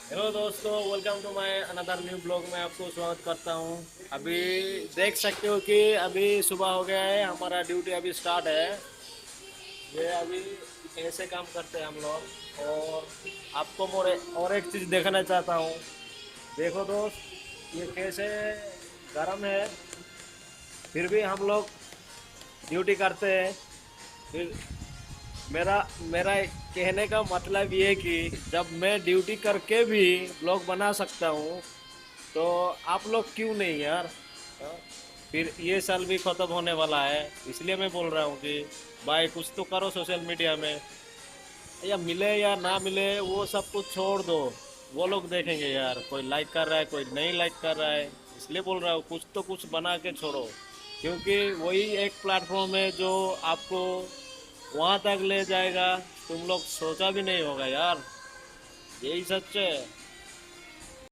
Hello दोस्तों, welcome to my another new blog में आपको स्वागत करता हूँ। अभी देख सकते हो कि अभी सुबह हो गया है, हमारा ड्यूटी अभी स्टार्ट है। ये अभी ऐसे काम करते हैं हम लोग। और आपको और एक चीज़ देखना चाहता हूँ। देखो दोस्त, ये कैसे गर्म है, फिर भी हम लोग ड्यूटी करते हैं। फिर मेरा मेरा कहने का मतलब ये है कि जब मैं ड्यूटी करके भी ब्लॉग बना सकता हूँ, तो आप लोग क्यों नहीं यार। हाँ? फिर ये साल भी खत्म होने वाला है, इसलिए मैं बोल रहा हूँ कि भाई कुछ तो करो सोशल मीडिया में। या मिले या ना मिले वो सब कुछ छोड़ दो, वो लोग देखेंगे यार, कोई लाइक कर रहा है कोई नहीं लाइक कर रहा है। इसलिए बोल रहा हूँ कुछ तो कुछ बना के छोड़ो, क्योंकि वही एक प्लेटफॉर्म है जो आपको वहां तक ले जाएगा। तुम लोग सोचा भी नहीं होगा यार, यही सच है।